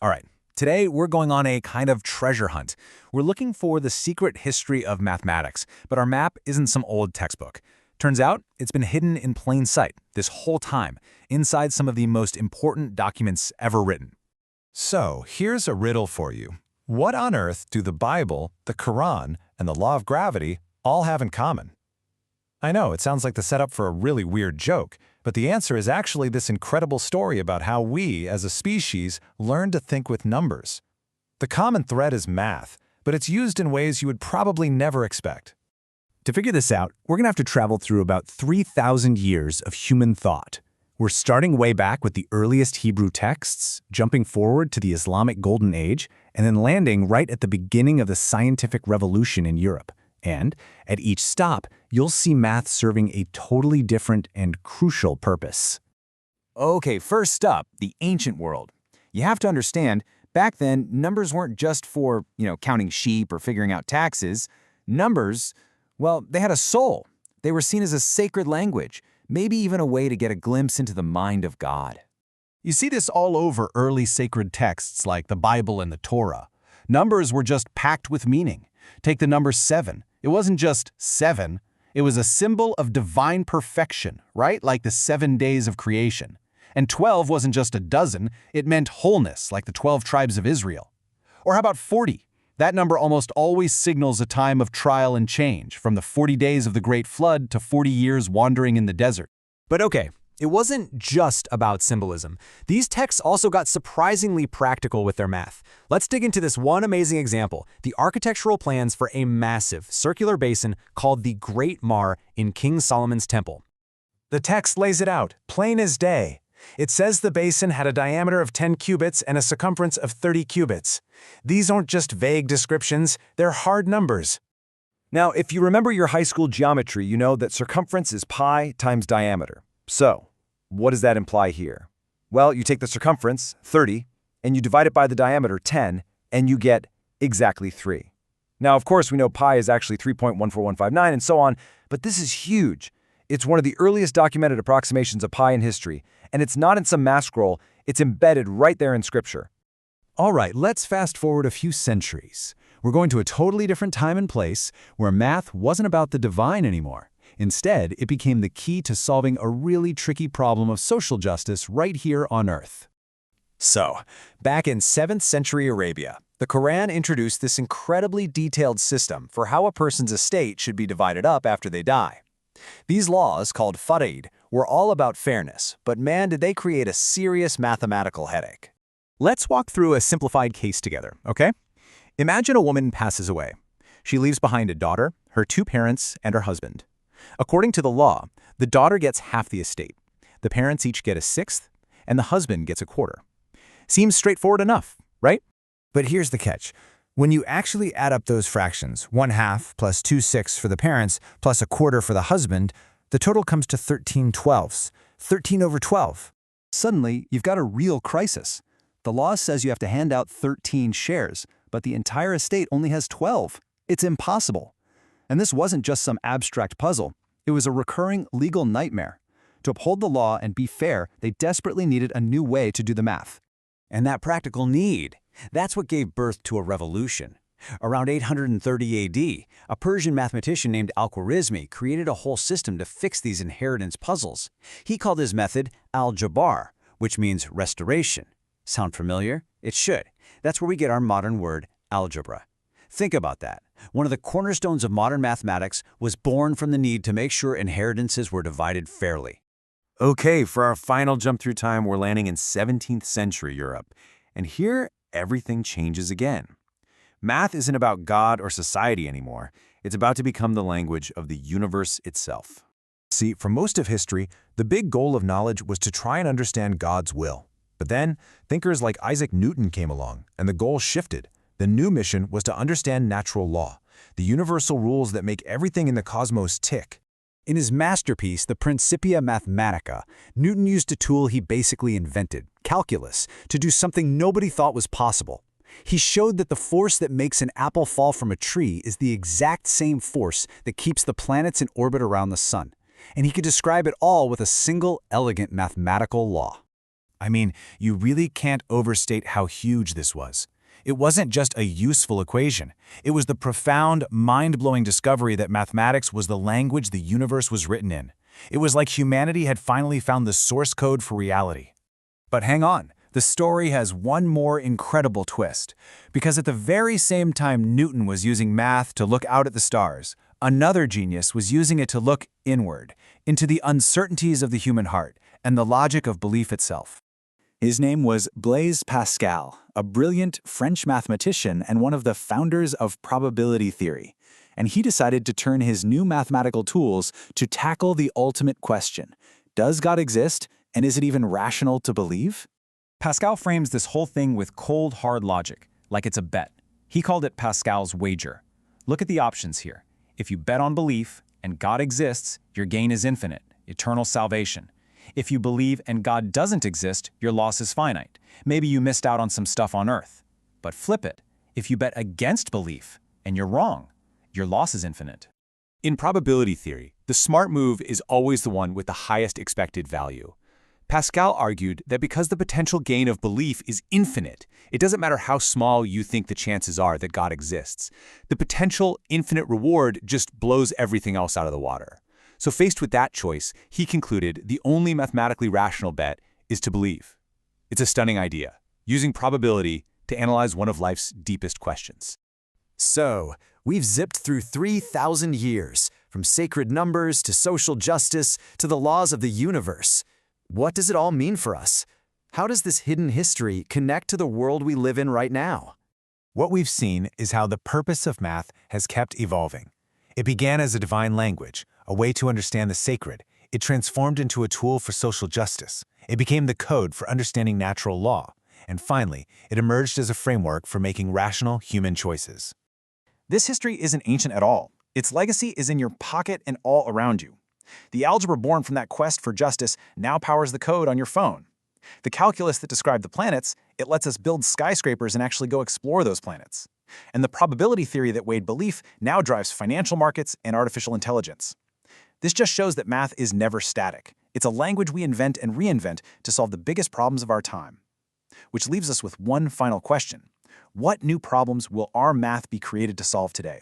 All right, today we're going on a kind of treasure hunt. We're looking for the secret history of mathematics, but our map isn't some old textbook. Turns out it's been hidden in plain sight this whole time, inside some of the most important documents ever written. So, here's a riddle for you. What on earth do the Bible, the Quran, and the law of gravity all have in common? I know, it sounds like the setup for a really weird joke, but the answer is actually this incredible story about how we, as a species, learn to think with numbers. The common thread is math, but it's used in ways you would probably never expect. To figure this out, we're going to have to travel through about 3,000 years of human thought. We're starting way back with the earliest Hebrew texts, jumping forward to the Islamic Golden Age, and then landing right at the beginning of the scientific revolution in Europe. And at each stop, you'll see math serving a totally different and crucial purpose. Okay, first up, the ancient world. You have to understand, back then, numbers weren't just for, counting sheep or figuring out taxes. Numbers, well, they had a soul. They were seen as a sacred language, maybe even a way to get a glimpse into the mind of God. You see this all over early sacred texts like the Bible and the Torah. Numbers were just packed with meaning. Take the number 7. It wasn't just 7. It was a symbol of divine perfection, right? Like the 7 days of creation. And 12 wasn't just a dozen. It meant wholeness, like the 12 tribes of Israel. Or how about 40? That number almost always signals a time of trial and change, from the 40 days of the Great Flood to 40 years wandering in the desert. But okay, it wasn't just about symbolism. These texts also got surprisingly practical with their math. Let's dig into this one amazing example, the architectural plans for a massive circular basin called the Great Mar in King Solomon's Temple. The text lays it out, plain as day. It says the basin had a diameter of 10 cubits and a circumference of 30 cubits. These aren't just vague descriptions, they're hard numbers. Now, if you remember your high school geometry, you know that circumference is pi times diameter. So, what does that imply here? Well, you take the circumference, 30, and you divide it by the diameter, 10, and you get exactly 3. Now, of course, we know pi is actually 3.14159 and so on, but this is huge. It's one of the earliest documented approximations of pi in history, and it's not in some math scroll, it's embedded right there in Scripture. All right, let's fast forward a few centuries. We're going to a totally different time and place where math wasn't about the divine anymore. Instead, it became the key to solving a really tricky problem of social justice right here on Earth. So, back in 7th century Arabia, the Quran introduced this incredibly detailed system for how a person's estate should be divided up after they die. These laws, called faraid, were all about fairness, but man, did they create a serious mathematical headache. Let's walk through a simplified case together, okay? Imagine a woman passes away. She leaves behind a daughter, her 2 parents, and her husband. According to the law, the daughter gets half the estate. The parents each get a 1/6, and the husband gets a 1/4. Seems straightforward enough, right? But here's the catch. When you actually add up those fractions, 1/2 plus 2/6 for the parents plus a 1/4 for the husband, the total comes to 13/12, 13 over 12. Suddenly, you've got a real crisis. The law says you have to hand out 13 shares, but the entire estate only has 12. It's impossible. And this wasn't just some abstract puzzle. It was a recurring legal nightmare. To uphold the law and be fair, they desperately needed a new way to do the math. And that practical need, that's what gave birth to a revolution. Around 830 AD, a Persian mathematician named Al-Khwarizmi created a whole system to fix these inheritance puzzles. He called his method al-Jabr, which means restoration. Sound familiar? It should. That's where we get our modern word algebra. Think about that. One of the cornerstones of modern mathematics was born from the need to make sure inheritances were divided fairly. Okay, for our final jump through time, we're landing in 17th century Europe. And here, everything changes again. Math isn't about God or society anymore. It's about to become the language of the universe itself. See, for most of history, the big goal of knowledge was to try and understand God's will. But then, thinkers like Isaac Newton came along, and the goal shifted. The new mission was to understand natural law, the universal rules that make everything in the cosmos tick. In his masterpiece, the Principia Mathematica, Newton used a tool he basically invented, calculus, to do something nobody thought was possible. He showed that the force that makes an apple fall from a tree is the exact same force that keeps the planets in orbit around the sun. And he could describe it all with a single elegant mathematical law. I mean, you really can't overstate how huge this was. It wasn't just a useful equation. It was the profound, mind-blowing discovery that mathematics was the language the universe was written in. It was like humanity had finally found the source code for reality. But hang on, the story has one more incredible twist. Because at the very same time Newton was using math to look out at the stars, another genius was using it to look inward, into the uncertainties of the human heart and the logic of belief itself. His name was Blaise Pascal, a brilliant French mathematician and one of the founders of probability theory. And he decided to turn his new mathematical tools to tackle the ultimate question: does God exist, and is it even rational to believe? Pascal frames this whole thing with cold, hard logic, like it's a bet. He called it Pascal's wager. Look at the options here. If you bet on belief and God exists, your gain is infinite, eternal salvation. If you believe and God doesn't exist, your loss is finite. Maybe you missed out on some stuff on earth. But flip it. If you bet against belief and you're wrong, your loss is infinite. In probability theory, the smart move is always the one with the highest expected value. Pascal argued that because the potential gain of belief is infinite, it doesn't matter how small you think the chances are that God exists. The potential infinite reward just blows everything else out of the water. So faced with that choice, he concluded the only mathematically rational bet is to believe. It's a stunning idea, using probability to analyze one of life's deepest questions. So, we've zipped through 3,000 years, from sacred numbers to social justice to the laws of the universe. What does it all mean for us? How does this hidden history connect to the world we live in right now? What we've seen is how the purpose of math has kept evolving. It began as a divine language, a way to understand the sacred. It transformed into a tool for social justice. It became the code for understanding natural law. And finally, it emerged as a framework for making rational human choices. This history isn't ancient at all. Its legacy is in your pocket and all around you. The algebra born from that quest for justice now powers the code on your phone. The calculus that described the planets, it lets us build skyscrapers and actually go explore those planets. And the probability theory that weighed belief now drives financial markets and artificial intelligence. This just shows that math is never static. It's a language we invent and reinvent to solve the biggest problems of our time. Which leaves us with one final question. What new problems will our math be created to solve today?